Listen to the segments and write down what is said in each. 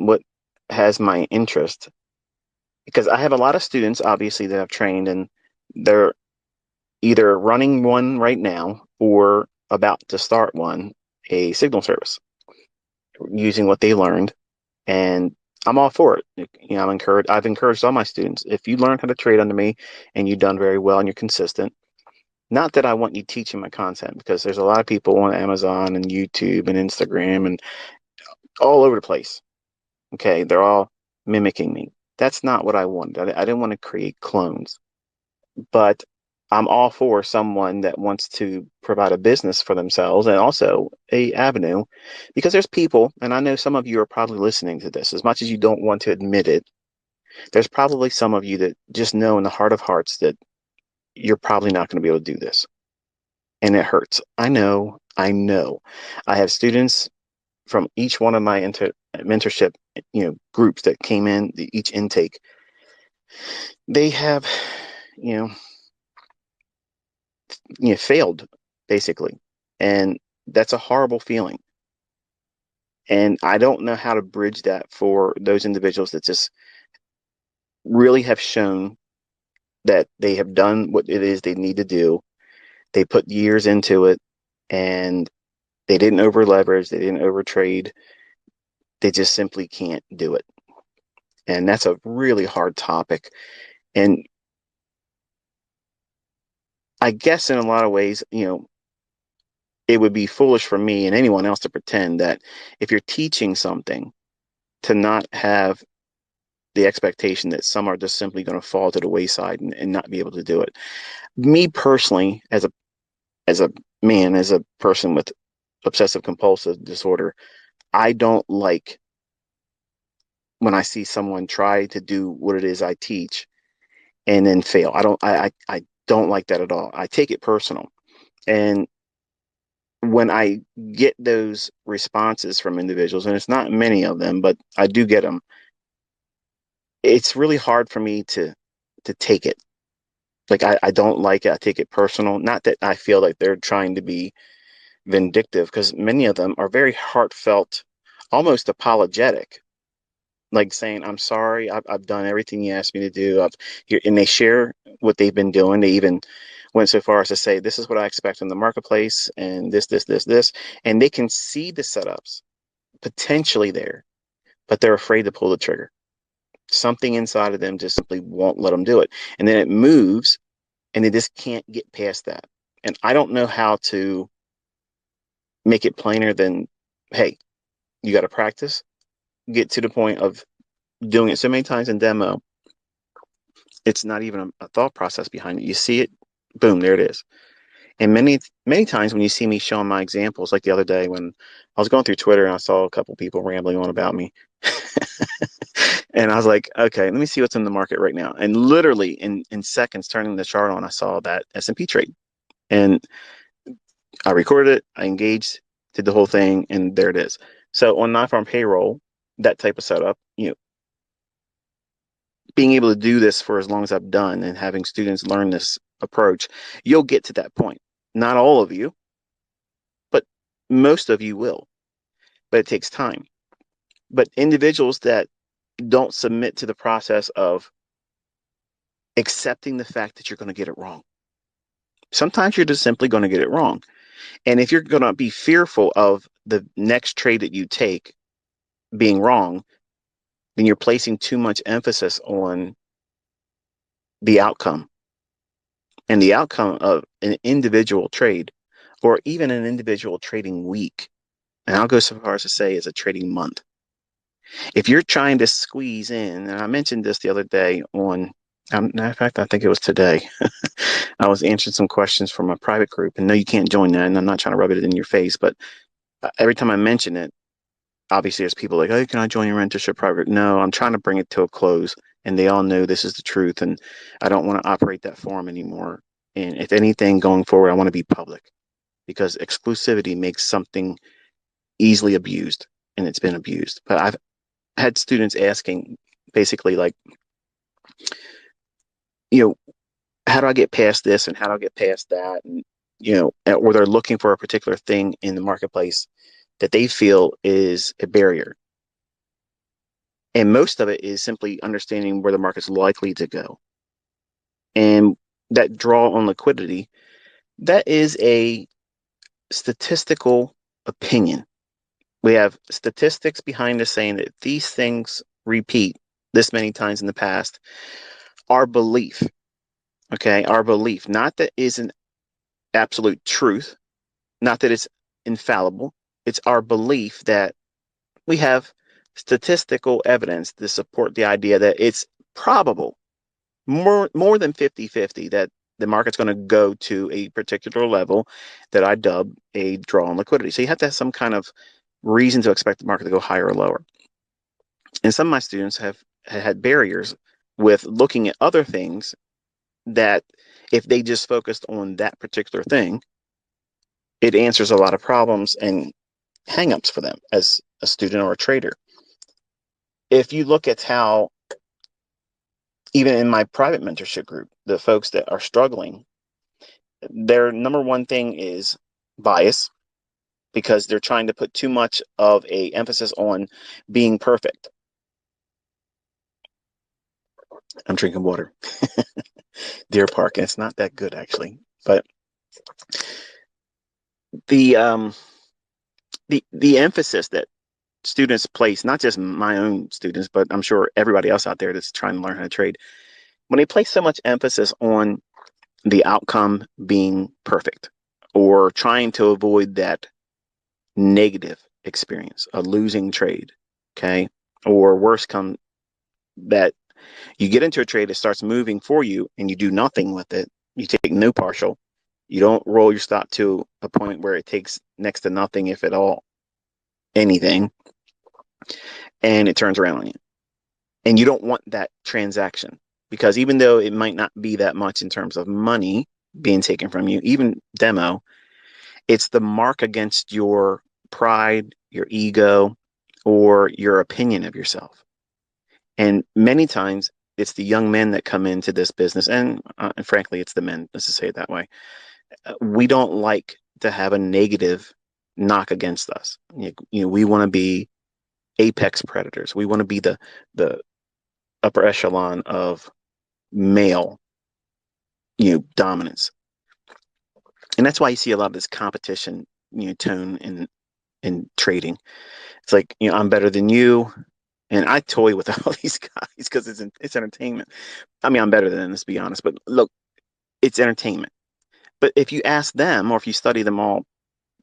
and what has my interest, because I have a lot of students, obviously, that I've trained, and they're either running one right now or about to start one, a signal service, using what they learned. And I'm all for it. I've encouraged all my students. If you learn how to trade under me and you've done very well and you're consistent, not that I want you teaching my content, because there's a lot of people on Amazon and YouTube and Instagram and all over the place. Okay. They're all mimicking me. That's not what I wanted. I didn't want to create clones, but I'm all for someone that wants to provide a business for themselves and also a avenue, because there's people, and I know some of you are probably listening to this, as much as you don't want to admit it, there's probably some of you that just know in the heart of hearts that you're probably not going to be able to do this. And it hurts. I know. I know. I have students from each one of my mentorship, groups that came in, each intake. They have, you know, failed basically, and that's a horrible feeling. And I don't know how to bridge that for those individuals that just really have shown that they have done what it is they need to do. They put years into it, and they didn't over leverage, they didn't over trade. They just simply can't do it. And that's a really hard topic. And I guess in a lot of ways, it would be foolish for me and anyone else to pretend that if you're teaching something, to not have the expectation that some are just simply going to fall to the wayside and not be able to do it. Me personally, as a man, as a person with obsessive compulsive disorder, I don't like when I see someone try to do what it is I teach and then fail. I don't like that at all. I take it personal. And when I get those responses from individuals, and it's not many of them, but I do get them, it's really hard for me to take it. Like I don't like it. I take it personal. Not that I feel like they're trying to be vindictive, because many of them are very heartfelt, almost apologetic, like saying, "I'm sorry. I've done everything you asked me to do. I've here," and they share what they've been doing. They even went so far as to say, "This is what I expect in the marketplace, and this," and they can see the setups potentially there, but they're afraid to pull the trigger. Something inside of them just simply won't let them do it, and then it moves, and they just can't get past that. And I don't know how to make it plainer than, hey, you got to practice, get to the point of doing it so many times in demo, it's not even a thought process behind it. You see it, boom, there it is. And many times when you see me showing my examples, like the other day when I was going through Twitter and I saw a couple people rambling on about me, and I was like, okay, let me see what's in the market right now. And literally in seconds, turning the chart on, I saw that S&P trade, and I recorded it, I engaged, did the whole thing, and there it is. So on non-farm payroll, that type of setup, being able to do this for as long as I've done and having students learn this approach, you'll get to that point. Not all of you, but most of you will. But it takes time. But individuals that don't submit to the process of accepting the fact that you're going to get it wrong. Sometimes you're just simply going to get it wrong. And if you're going to be fearful of the next trade that you take being wrong, then you're placing too much emphasis on the outcome. And the outcome of an individual trade, or even an individual trading week, and I'll go so far as to say is a trading month. If you're trying to squeeze in, and I mentioned this the other day on, in fact, I think it was today, I was answering some questions from a private group, and no, you can't join that, and I'm not trying to rub it in your face, but every time I mention it, obviously there's people like, oh, can I join your mentorship private? No, I'm trying to bring it to a close, and they all know this is the truth, and I don't want to operate that forum anymore. And if anything going forward, I want to be public, because exclusivity makes something easily abused, and it's been abused. But I've had students asking basically like, you know, how do I get past this and how do I get past that? And, or they're looking for a particular thing in the marketplace that they feel is a barrier. And most of it is simply understanding where the market's likely to go. And that draw on liquidity, that is a statistical opinion. We have statistics behind us saying that these things repeat this many times in the past. Our belief, okay, our belief, not that isn't absolute truth, not that it's infallible. It's our belief that we have statistical evidence to support the idea that it's probable, more than 50-50, that the market's going to go to a particular level that I dub a draw on liquidity. So you have to have some kind of reason to expect the market to go higher or lower. And some of my students have had barriers with looking at other things that if they just focused on that particular thing, it answers a lot of problems and hangups for them as a student or a trader. If you look at how, even in my private mentorship group, the folks that are struggling, their number one thing is bias, because they're trying to put too much of a emphasis on being perfect. I'm drinking water. Deer Park, and it's not that good actually. But the the emphasis that students place, not just my own students, but I'm sure everybody else out there that's trying to learn how to trade, when they place so much emphasis on the outcome being perfect or trying to avoid that negative experience, a losing trade, okay, or worse come that you get into a trade, it starts moving for you and you do nothing with it, you take no partial, you don't roll your stop to a point where it takes next to nothing, if at all anything, and it turns around on you. And you don't want that transaction, because even though it might not be that much in terms of money being taken from you, even demo, it's the mark against your pride, your ego, or your opinion of yourself. And many times it's the young men that come into this business, and frankly, it's the men, let's just say it that way. We don't like to have a negative knock against us. We want to be apex predators. We want to be the upper echelon of male, dominance. And that's why you see a lot of this competition, tone in trading. It's like, I'm better than you. And I toy with all these guys because it's entertainment. I mean, I'm better than them, let's be honest. But look, it's entertainment. But if you ask them, or if you study them all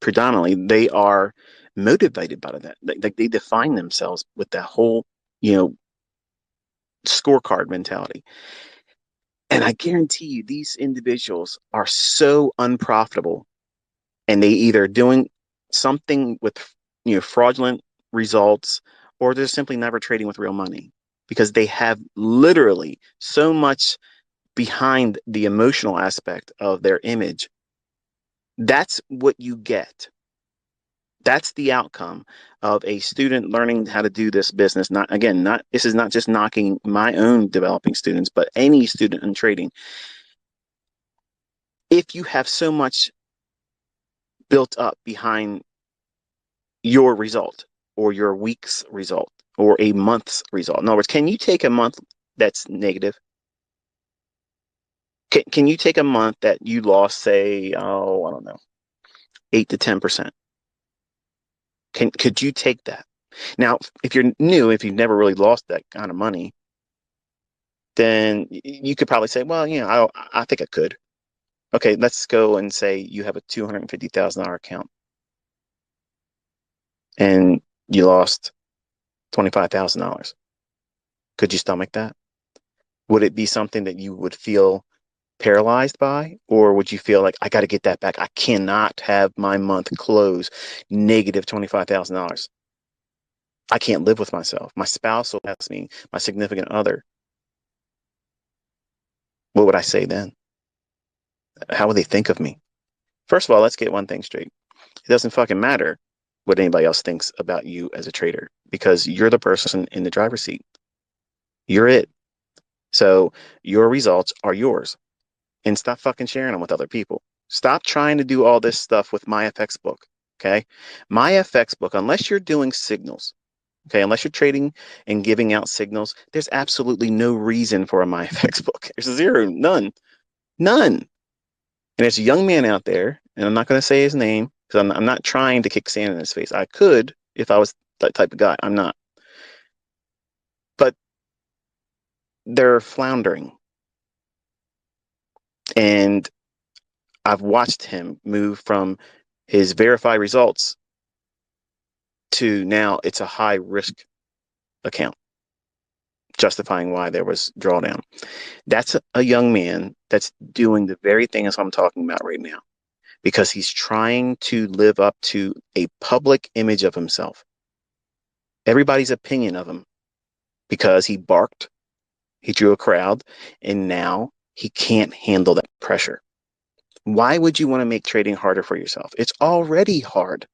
predominantly, they are motivated by that. Like they define themselves with that whole, you know, scorecard mentality. And I guarantee you, these individuals are so unprofitable, and they either doing something with, fraudulent results, or they're simply never trading with real money, because they have literally so much behind the emotional aspect of their image. That's what you get. That's the outcome of a student learning how to do this business. Not, again, not, this is not just knocking my own developing students, but any student in trading. If you have so much built up behind your result, or your week's result, or a month's result. In other words, can you take a month that's negative? Can you take a month that you lost, say, oh, I don't know, 8 to 10%? Could you take that? Now, if you're new, if you've never really lost that kind of money, then you could probably say, well, I think I could. Okay, let's go and say you have a $250,000 account and you lost $25,000. Could you stomach that? Would it be something that you would feel paralyzed by, or would you feel like, I got to get that back? I cannot have my month close negative $25,000. I can't live with myself. My spouse will ask me, my significant other, what would I say then? How would they think of me? First of all, let's get one thing straight. It doesn't fucking matter what anybody else thinks about you as a trader, because you're the person in the driver's seat. You're it. So your results are yours. And stop fucking sharing them with other people. Stop trying to do all this stuff with my FX book. Okay. My FX book, unless you're doing signals, Okay, unless you're trading and giving out signals, there's absolutely no reason for a MyFX book. There's zero, none, none. And there's a young man out there, and I'm not going to say his name because I'm not trying to kick sand in his face. I could if I was that type of guy. I'm not. But they're floundering. And I've watched him move from his verified results to now it's a high risk account, justifying why there was drawdown. That's a young man that's doing the very thing as I'm talking about right now because he's trying to live up to a public image of himself, everybody's opinion of him, because he barked, he drew a crowd, and now he can't handle that pressure. Why would you want to make trading harder for yourself? It's already hard.